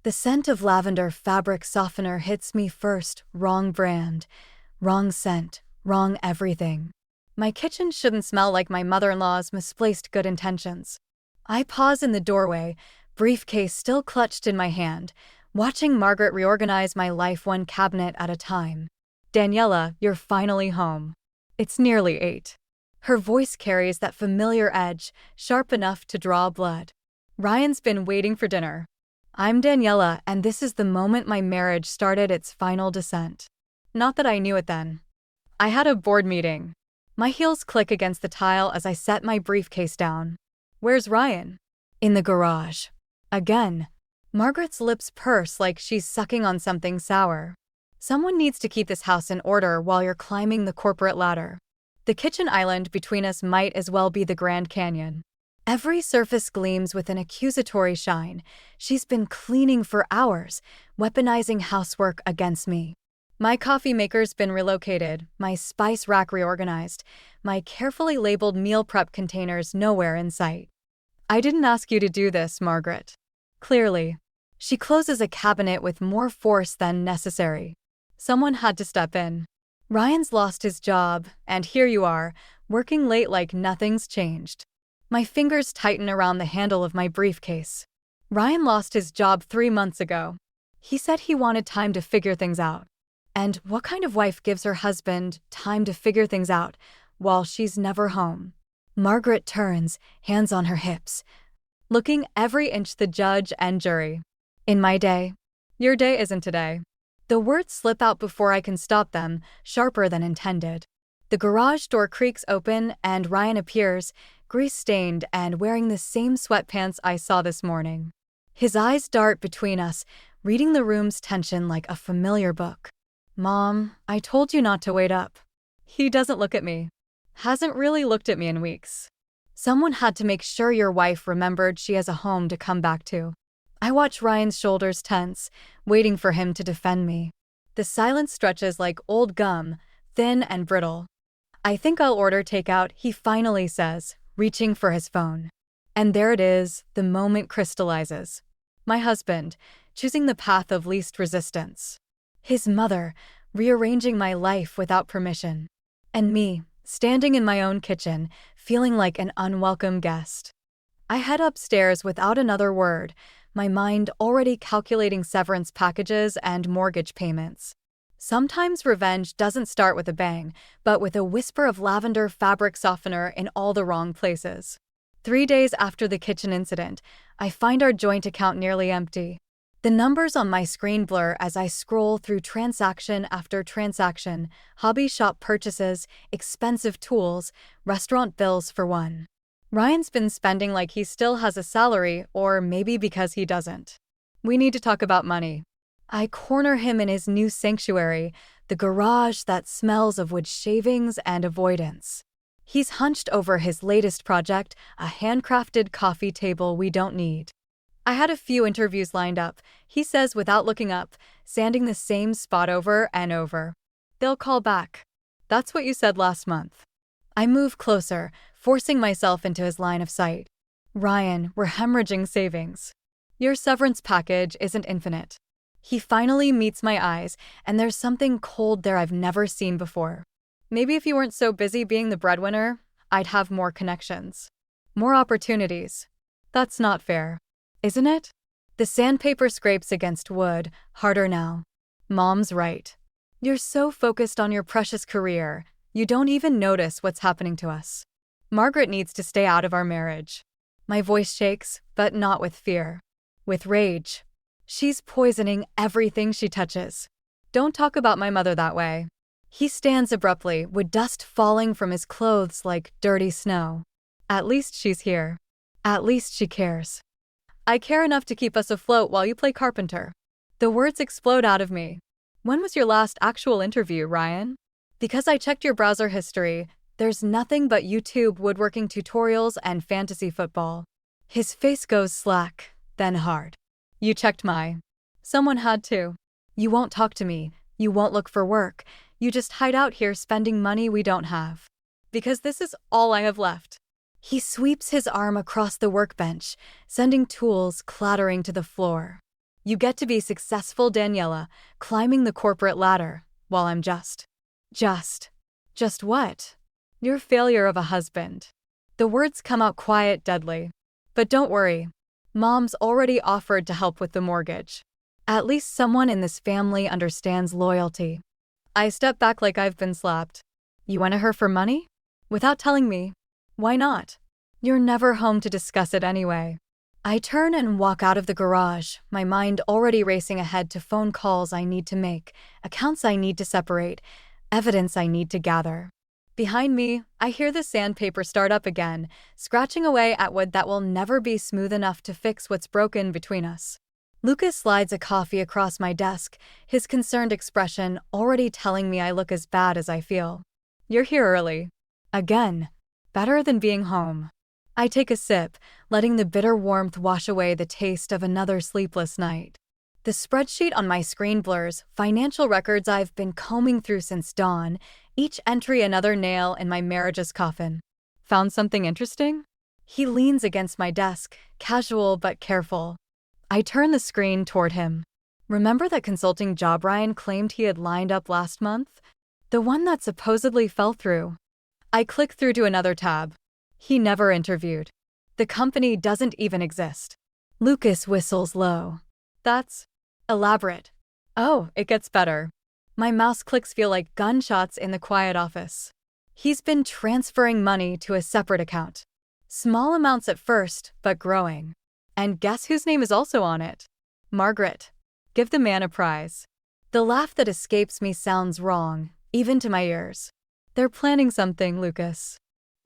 The scent of lavender fabric softener hits me first. Wrong brand, wrong scent, wrong everything. My kitchen shouldn't smell like my mother-in-law's misplaced good intentions. I pause in the doorway, briefcase still clutched in my hand, watching Margaret reorganize my life one cabinet at a time. Daniela, you're finally home. It's nearly 8. Her voice carries that familiar edge, sharp enough to draw blood. Ryan's been waiting for dinner. I'm Daniela, and this is the moment my marriage started its final descent. Not that I knew it then. I had a board meeting. My heels click against the tile as I set my briefcase down. Where's Ryan? In the garage. Again. Margaret's lips purse like she's sucking on something sour. Someone needs to keep this house in order while you're climbing the corporate ladder. The kitchen island between us might as well be the Grand Canyon. Every surface gleams with an accusatory shine. She's been cleaning for hours, weaponizing housework against me. My coffee maker's been relocated, my spice rack reorganized, my carefully labeled meal prep containers nowhere in sight. I didn't ask you to do this, Margaret. Clearly. She closes a cabinet with more force than necessary. Someone had to step in. Ryan's lost his job, and here you are, working late like nothing's changed. My fingers tighten around the handle of my briefcase. Ryan lost his job 3 months ago. He said he wanted time to figure things out. And what kind of wife gives her husband time to figure things out while she's never home? Margaret turns, hands on her hips, looking every inch the judge and jury. In my day. Your day isn't today. The words slip out before I can stop them, sharper than intended. The garage door creaks open and Ryan appears, grease-stained and wearing the same sweatpants I saw this morning. His eyes dart between us, reading the room's tension like a familiar book. Mom, I told you not to wait up. He doesn't look at me. Hasn't really looked at me in weeks. Someone had to make sure your wife remembered she has a home to come back to. I watch Ryan's shoulders tense, waiting for him to defend me. The silence stretches like old gum, thin and brittle. I think I'll order takeout, he finally says, reaching for his phone. And there it is, the moment crystallizes. My husband, choosing the path of least resistance. His mother, rearranging my life without permission. And me, standing in my own kitchen, feeling like an unwelcome guest. I head upstairs without another word, my mind already calculating severance packages and mortgage payments. Sometimes revenge doesn't start with a bang, but with a whisper of lavender fabric softener in all the wrong places. 3 days after the kitchen incident, I find our joint account nearly empty. The numbers on my screen blur as I scroll through transaction after transaction, hobby shop purchases, expensive tools, restaurant bills for one. Ryan's been spending like he still has a salary, or maybe because he doesn't. We need to talk about money. I corner him in his new sanctuary, the garage that smells of wood shavings and avoidance. He's hunched over his latest project, a handcrafted coffee table we don't need. I had a few interviews lined up, he says without looking up, sanding the same spot over and over. They'll call back. That's what you said last month. I move closer, forcing myself into his line of sight. Ryan, we're hemorrhaging savings. Your severance package isn't infinite. He finally meets my eyes, and there's something cold there I've never seen before. Maybe if you weren't so busy being the breadwinner, I'd have more connections. More opportunities. That's not fair. Isn't it? The sandpaper scrapes against wood, harder now. Mom's right. You're so focused on your precious career, you don't even notice what's happening to us. Margaret needs to stay out of our marriage. My voice shakes, but not with fear. With rage. She's poisoning everything she touches. Don't talk about my mother that way. He stands abruptly, with dust falling from his clothes like dirty snow. At least she's here. At least she cares. I care enough to keep us afloat while you play carpenter. The words explode out of me. When was your last actual interview, Ryan? Because I checked your browser history, there's nothing but YouTube woodworking tutorials and fantasy football. His face goes slack, then hard. You checked Someone had to. You won't talk to me, you won't look for work, you just hide out here spending money we don't have. Because this is all I have left. He sweeps his arm across the workbench, sending tools clattering to the floor. You get to be successful Daniela, climbing the corporate ladder, while I'm just what? Your failure of a husband. The words come out quiet, deadly. But don't worry. Mom's already offered to help with the mortgage. At least someone in this family understands loyalty. I step back like I've been slapped. You went to her for money? Without telling me. Why not? You're never home to discuss it anyway. I turn and walk out of the garage, my mind already racing ahead to phone calls I need to make, accounts I need to separate, evidence I need to gather. Behind me, I hear the sandpaper start up again, scratching away at wood that will never be smooth enough to fix what's broken between us. Lucas slides a coffee across my desk, his concerned expression already telling me I look as bad as I feel. You're here early. Again. Better than being home. I take a sip, letting the bitter warmth wash away the taste of another sleepless night. The spreadsheet on my screen blurs financial records I've been combing through since dawn, each entry another nail in my marriage's coffin. Found something interesting? He leans against my desk, casual but careful. I turn the screen toward him. Remember that consulting job Ryan claimed he had lined up last month? The one that supposedly fell through. I click through to another tab. He never interviewed. The company doesn't even exist. Lucas whistles low. That's elaborate. Oh, it gets better. My mouse clicks feel like gunshots in the quiet office. He's been transferring money to a separate account. Small amounts at first, but growing. And guess whose name is also on it? Margaret. Give the man a prize. The laugh that escapes me sounds wrong, even to my ears. They're planning something, Lucas.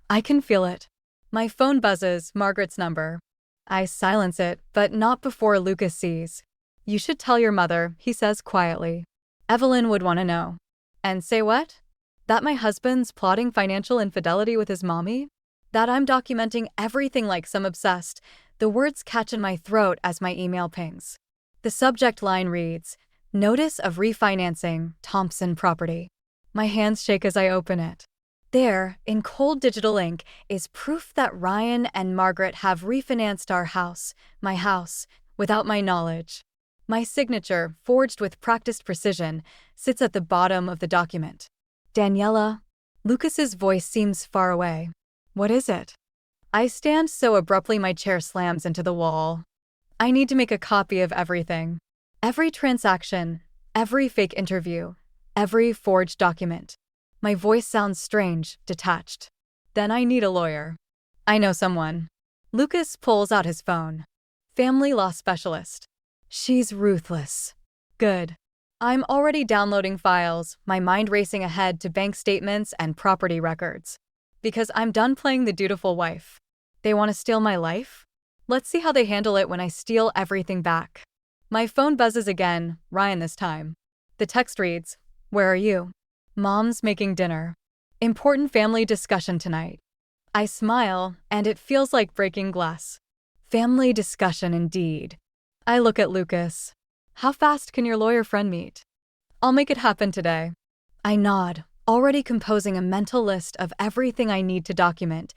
I can feel it. My phone buzzes, Margaret's number. I silence it, but not before Lucas sees. You should tell your mother, he says quietly. Evelyn would want to know. And say what? That my husband's plotting financial infidelity with his mommy? That I'm documenting everything like some obsessed. The words catch in my throat as my email pings. The subject line reads, Notice of refinancing, Thompson property. My hands shake as I open it. There, in cold digital ink, is proof that Ryan and Margaret have refinanced our house, my house, without my knowledge. My signature, forged with practiced precision, sits at the bottom of the document. Daniela. Lucas's voice seems far away. What is it? I stand so abruptly my chair slams into the wall. I need to make a copy of everything. Every transaction, every fake interview, every forged document. My voice sounds strange, detached. Then I need a lawyer. I know someone. Lucas pulls out his phone. Family law specialist. She's ruthless. Good. I'm already downloading files, my mind racing ahead to bank statements and property records. Because I'm done playing the dutiful wife. They want to steal my life? Let's see how they handle it when I steal everything back. My phone buzzes again, Ryan this time. The text reads, Where are you? Mom's making dinner. Important family discussion tonight. I smile, and it feels like breaking glass. Family discussion indeed. I look at Lucas. How fast can your lawyer friend meet? I'll make it happen today. I nod, already composing a mental list of everything I need to document,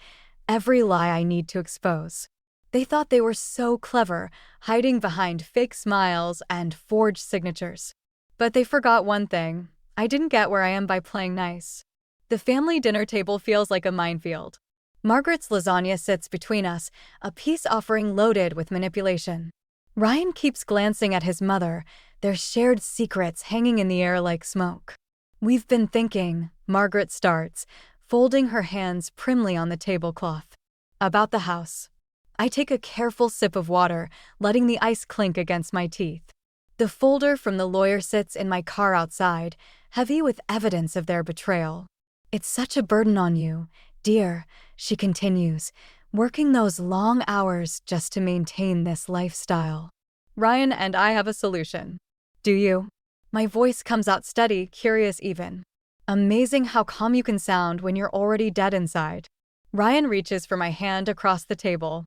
every lie I need to expose. They thought they were so clever, hiding behind fake smiles and forged signatures. But they forgot one thing. I didn't get where I am by playing nice. The family dinner table feels like a minefield. Margaret's lasagna sits between us, a peace offering loaded with manipulation. Ryan keeps glancing at his mother, their shared secrets hanging in the air like smoke. We've been thinking, Margaret starts, folding her hands primly on the tablecloth. About the house. I take a careful sip of water, letting the ice clink against my teeth. The folder from the lawyer sits in my car outside, heavy with evidence of their betrayal. It's such a burden on you, dear, she continues, working those long hours just to maintain this lifestyle. Ryan and I have a solution. Do you? My voice comes out steady, curious even. Amazing how calm you can sound when you're already dead inside. Ryan reaches for my hand across the table.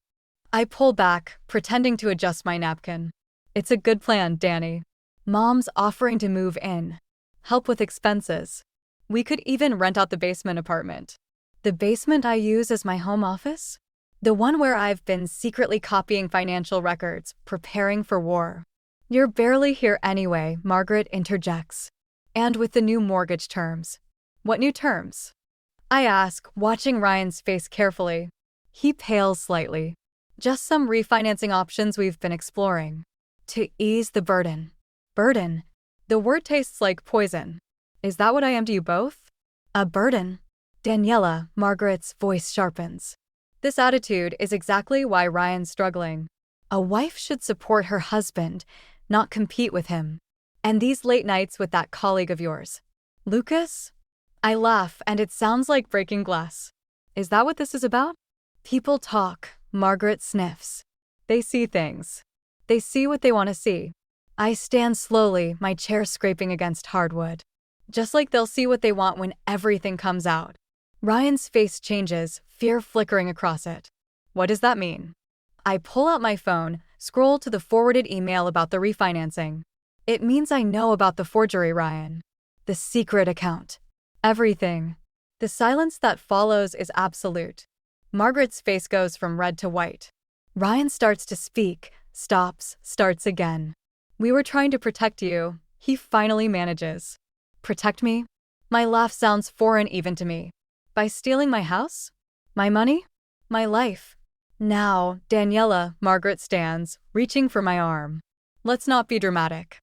I pull back, pretending to adjust my napkin. It's a good plan, Danny. Mom's offering to move in. Help with expenses. We could even rent out the basement apartment. The basement I use as my home office? The one where I've been secretly copying financial records, preparing for war. You're barely here anyway, Margaret interjects. And with the new mortgage terms. What new terms? I ask, watching Ryan's face carefully. He pales slightly. Just some refinancing options we've been exploring. To ease the burden. Burden? The word tastes like poison. Is that what I am to you both? A burden? Daniela, Margaret's voice sharpens. This attitude is exactly why Ryan's struggling. A wife should support her husband, not compete with him. And these late nights with that colleague of yours. Lucas? I laugh, and it sounds like breaking glass. Is that what this is about? People talk, Margaret sniffs. They see things. They see what they want to see. I stand slowly, my chair scraping against hardwood. Just like they'll see what they want when everything comes out. Ryan's face changes, fear flickering across it. What does that mean? I pull out my phone, scroll to the forwarded email about the refinancing. It means I know about the forgery, Ryan. The secret account. Everything. The silence that follows is absolute. Margaret's face goes from red to white. Ryan starts to speak, stops, starts again. We were trying to protect you. He finally manages. Protect me? My laugh sounds foreign even to me. By stealing my house? My money? My life? Now, Daniela, Margaret stands, reaching for my arm. Let's not be dramatic.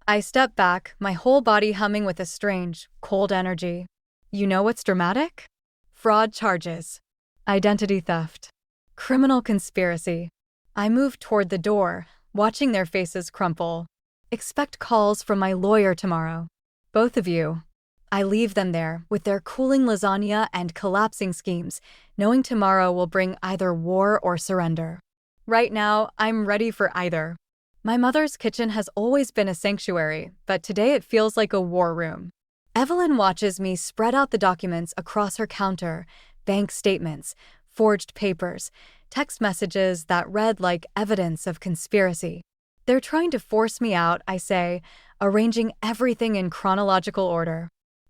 I step back, my whole body humming with a strange, cold energy. You know what's dramatic? Fraud charges. Identity theft. Criminal conspiracy. I move toward the door, watching their faces crumple. Expect calls from my lawyer tomorrow. Both of you. I leave them there, with their cooling lasagna and collapsing schemes, knowing tomorrow will bring either war or surrender. Right now, I'm ready for either. My mother's kitchen has always been a sanctuary, but today it feels like a war room. Evelyn watches me spread out the documents across her counter, bank statements, forged papers, text messages that read like evidence of conspiracy. They're trying to force me out, I say, arranging everything in chronological order.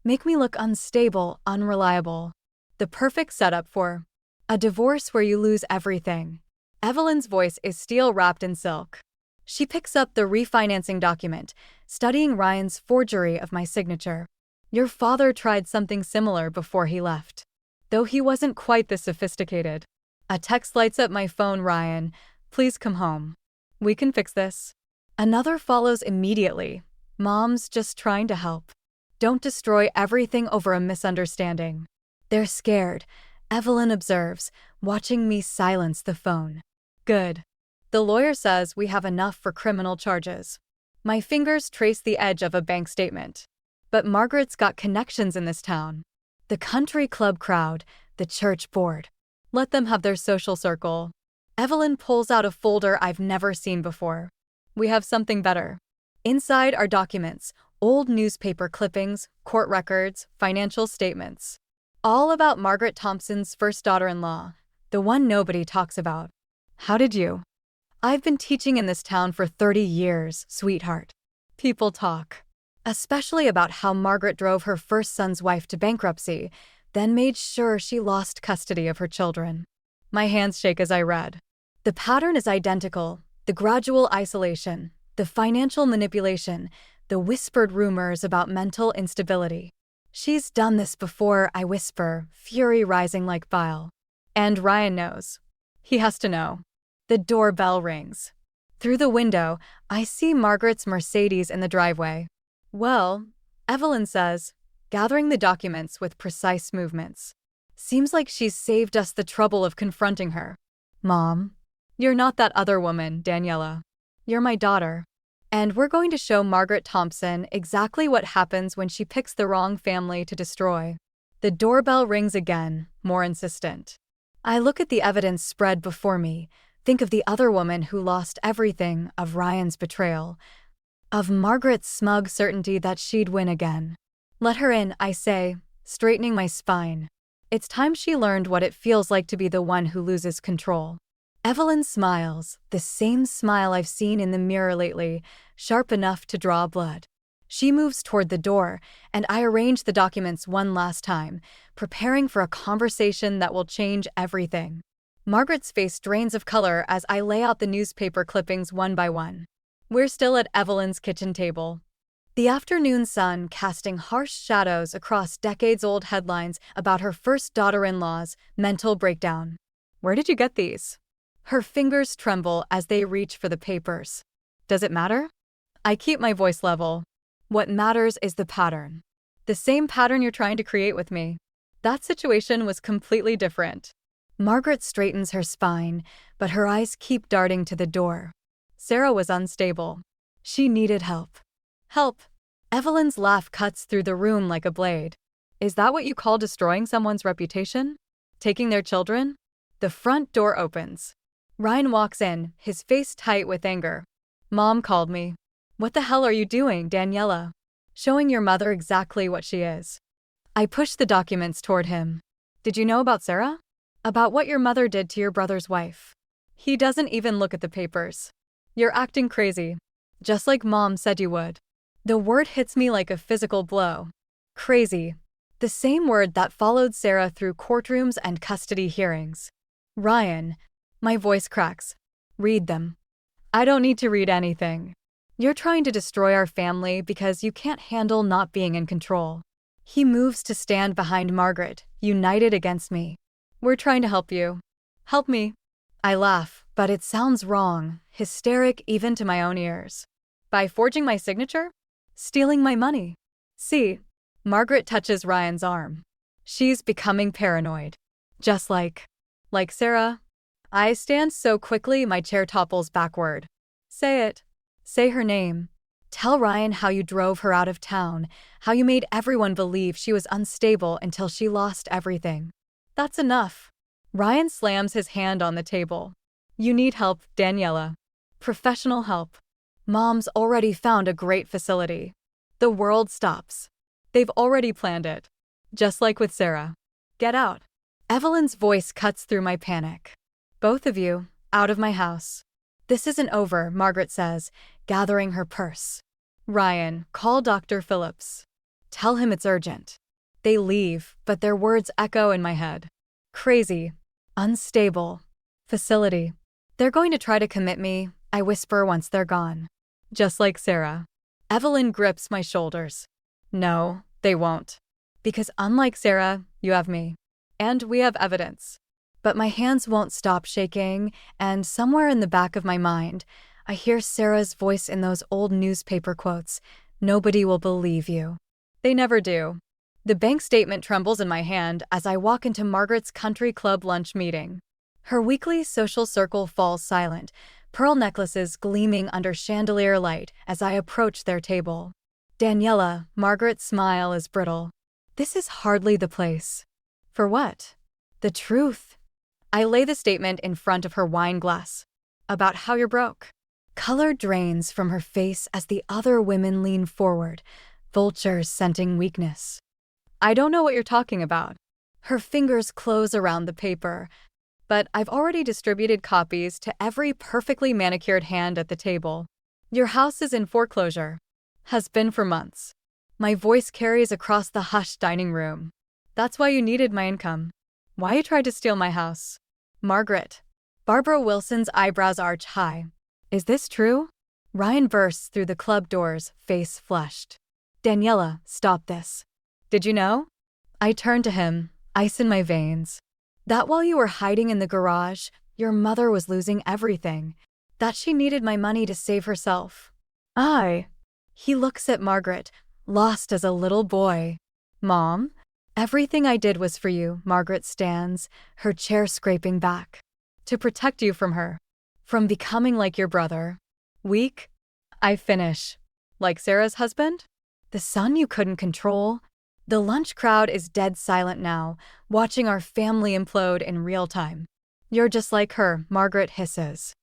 Make me look unstable, unreliable. The perfect setup for a divorce where you lose everything. Evelyn's voice is steel wrapped in silk. She picks up the refinancing document, studying Ryan's forgery of my signature. Your father tried something similar before he left. Though he wasn't quite this sophisticated. A text lights up my phone, Ryan. Please come home. We can fix this. Another follows immediately. Mom's just trying to help. Don't destroy everything over a misunderstanding. They're scared, Evelyn observes, watching me silence the phone. Good. The lawyer says we have enough for criminal charges. My fingers trace the edge of a bank statement. But Margaret's got connections in this town. The country club crowd, the church board. Let them have their social circle. Evelyn pulls out a folder I've never seen before. We have something better. Inside are documents, old newspaper clippings, court records, financial statements. All about Margaret Thompson's first daughter-in-law, the one nobody talks about. How did you? I've been teaching in this town for 30 years, sweetheart. People talk. Especially about how Margaret drove her first son's wife to bankruptcy, then made sure she lost custody of her children. My hands shake as I read. The pattern is identical, the gradual isolation, the financial manipulation, the whispered rumors about mental instability. She's done this before, I whisper, fury rising like bile. And Ryan knows. He has to know. The doorbell rings. Through the window, I see Margaret's Mercedes in the driveway. Well, Evelyn says, gathering the documents with precise movements. Seems like she's saved us the trouble of confronting her. Mom, you're not that other woman, Daniela. You're my daughter. And we're going to show Margaret Thompson exactly what happens when she picks the wrong family to destroy. The doorbell rings again, more insistent. I look at the evidence spread before me, think of the other woman who lost everything, of Ryan's betrayal, of Margaret's smug certainty that she'd win again. Let her in, I say, straightening my spine. It's time she learned what it feels like to be the one who loses control. Evelyn smiles, the same smile I've seen in the mirror lately, sharp enough to draw blood. She moves toward the door, and I arrange the documents one last time, preparing for a conversation that will change everything. Margaret's face drains of color as I lay out the newspaper clippings one by one. We're still at Evelyn's kitchen table. The afternoon sun casting harsh shadows across decades-old headlines about her first daughter-in-law's mental breakdown. Where did you get these? Her fingers tremble as they reach for the papers. Does it matter? I keep my voice level. What matters is the pattern. The same pattern you're trying to create with me. That situation was completely different. Margaret straightens her spine, but her eyes keep darting to the door. Sarah was unstable. She needed help. Help! Evelyn's laugh cuts through the room like a blade. Is that what you call destroying someone's reputation? Taking their children? The front door opens. Ryan walks in, his face tight with anger. Mom called me. What the hell are you doing, Daniela? Showing your mother exactly what she is. I push the documents toward him. Did you know about Sarah? About what your mother did to your brother's wife? He doesn't even look at the papers. You're acting crazy. Just like Mom said you would. The word hits me like a physical blow. Crazy. The same word that followed Sarah through courtrooms and custody hearings. Ryan. My voice cracks. Read them. I don't need to read anything. You're trying to destroy our family because you can't handle not being in control. He moves to stand behind Margaret, united against me. We're trying to help you. Help me. I laugh, but it sounds wrong, hysteric even to my own ears. By forging my signature? Stealing my money. See, Margaret touches Ryan's arm. She's becoming paranoid. Just like Sarah. I stand so quickly my chair topples backward. Say it. Say her name. Tell Ryan how you drove her out of town, how you made everyone believe she was unstable until she lost everything. That's enough. Ryan slams his hand on the table. You need help, Daniela. Professional help. Mom's already found a great facility. The world stops. They've already planned it. Just like with Sarah. Get out. Evelyn's voice cuts through my panic. Both of you, out of my house. This isn't over, Margaret says, gathering her purse. Ryan, call Dr. Phillips. Tell him it's urgent. They leave, but their words echo in my head. Crazy. Unstable. Facility. They're going to try to commit me, I whisper once they're gone. Just like Sarah. Evelyn grips my shoulders. No, they won't. Because unlike Sarah, you have me. And we have evidence. But my hands won't stop shaking, and somewhere in the back of my mind, I hear Sarah's voice in those old newspaper quotes, "Nobody will believe you." They never do. The bank statement trembles in my hand as I walk into Margaret's country club lunch meeting. Her weekly social circle falls silent, pearl necklaces gleaming under chandelier light as I approach their table. Daniela, Margaret's smile is brittle. This is hardly the place. For what? The truth. I lay the statement in front of her wine glass. About how you're broke. Color drains from her face as the other women lean forward, vultures scenting weakness. I don't know what you're talking about. Her fingers close around the paper, but I've already distributed copies to every perfectly manicured hand at the table. Your house is in foreclosure. Has been for months. My voice carries across the hushed dining room. That's why you needed my income. Why you tried to steal my house. Margaret. Barbara Wilson's eyebrows arch high. Is this true? Ryan bursts through the club doors, face flushed. Daniela, stop this. Did you know? I turn to him, ice in my veins. That while you were hiding in the garage, your mother was losing everything. That she needed my money to save herself. He looks at Margaret, lost as a little boy. Mom? Everything I did was for you, Margaret stands, her chair scraping back. To protect you from her. From becoming like your brother. Weak? I finish. Like Sarah's husband? The son you couldn't control? The lunch crowd is dead silent now, watching our family implode in real time. You're just like her, Margaret hisses.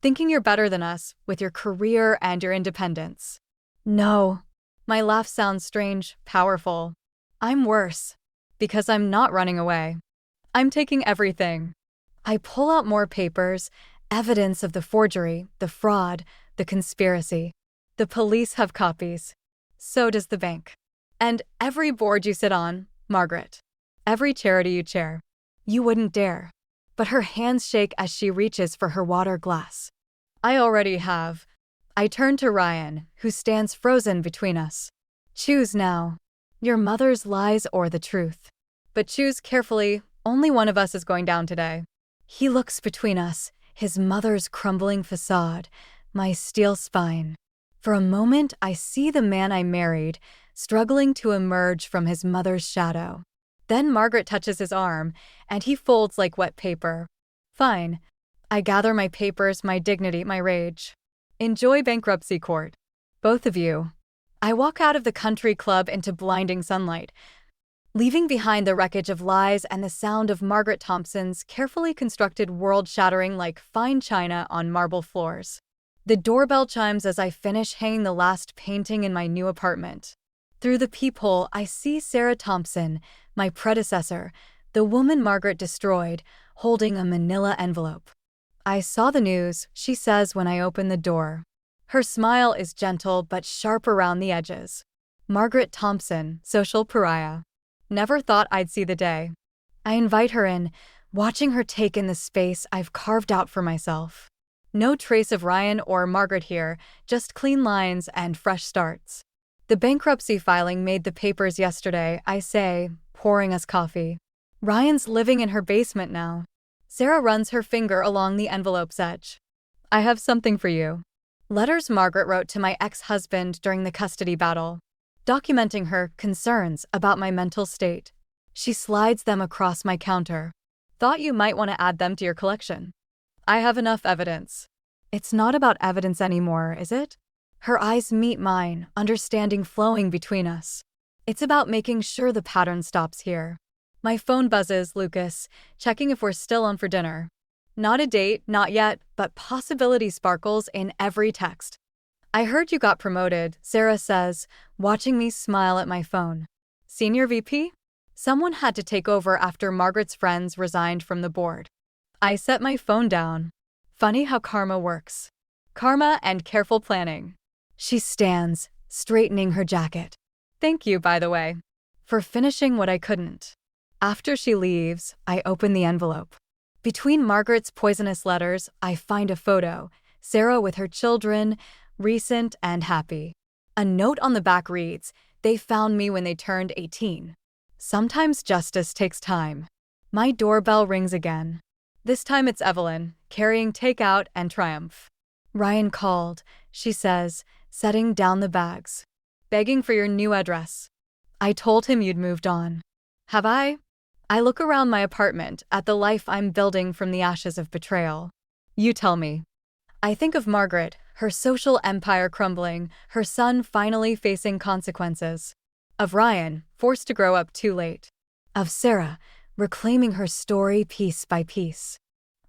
Thinking you're better than us, with your career and your independence. No. My laugh sounds strange, powerful. I'm worse. Because I'm not running away. I'm taking everything. I pull out more papers, evidence of the forgery, the fraud, the conspiracy. The police have copies. So does the bank. And every board you sit on, Margaret. Every charity you chair. You wouldn't dare. But her hands shake as she reaches for her water glass. I already have. I turn to Ryan, who stands frozen between us. Choose now. Your mother's lies or the truth. But choose carefully, only one of us is going down today. He looks between us, his mother's crumbling facade, my steel spine. For a moment, I see the man I married, struggling to emerge from his mother's shadow. Then Margaret touches his arm, and he folds like wet paper. Fine. I gather my papers, my dignity, my rage. Enjoy bankruptcy court. Both of you. I walk out of the country club into blinding sunlight, leaving behind the wreckage of lies and the sound of Margaret Thompson's carefully constructed world shattering like fine china on marble floors. The doorbell chimes as I finish hanging the last painting in my new apartment. Through the peephole, I see Sarah Thompson, my predecessor, the woman Margaret destroyed, holding a manila envelope. I saw the news, she says when I open the door. Her smile is gentle but sharp around the edges. Margaret Thompson, social pariah. Never thought I'd see the day. I invite her in, watching her take in the space I've carved out for myself. No trace of Ryan or Margaret here, just clean lines and fresh starts. The bankruptcy filing made the papers yesterday, I say, pouring us coffee. Ryan's living in her basement now. Sarah runs her finger along the envelope's edge. I have something for you. Letters Margaret wrote to my ex-husband during the custody battle, documenting her concerns about my mental state. She slides them across my counter. Thought you might want to add them to your collection. I have enough evidence. It's not about evidence anymore, is it? Her eyes meet mine, understanding flowing between us. It's about making sure the pattern stops here. My phone buzzes, Lucas, checking if we're still on for dinner. Not a date, not yet, but possibility sparkles in every text. I heard you got promoted, Sarah says, watching me smile at my phone. Senior VP? Someone had to take over after Margaret's friends resigned from the board. I set my phone down. Funny how karma works. Karma and careful planning. She stands, straightening her jacket. Thank you, by the way, for finishing what I couldn't. After she leaves, I open the envelope. Between Margaret's poisonous letters, I find a photo, Sarah with her children, recent and happy. A note on the back reads, "They found me when they turned 18. Sometimes justice takes time." My doorbell rings again. This time it's Evelyn, carrying takeout and triumph. Ryan called, she says, setting down the bags. Begging for your new address. I told him you'd moved on. Have I? I look around my apartment at the life I'm building from the ashes of betrayal. You tell me. I think of Margaret, her social empire crumbling, her son finally facing consequences. Of Ryan, forced to grow up too late. Of Sarah, reclaiming her story piece by piece.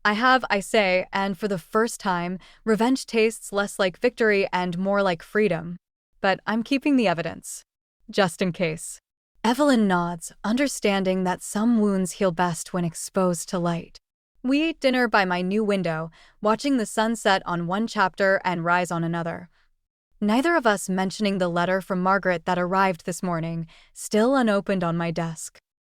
I say, and for the first time, revenge tastes less like victory and more like freedom. But I'm keeping the evidence. Just in case. Evelyn nods, understanding that some wounds heal best when exposed to light. We ate dinner by my new window, watching the sun set on one chapter and rise on another. Neither of us mentioning the letter from Margaret that arrived this morning, still unopened on my desk.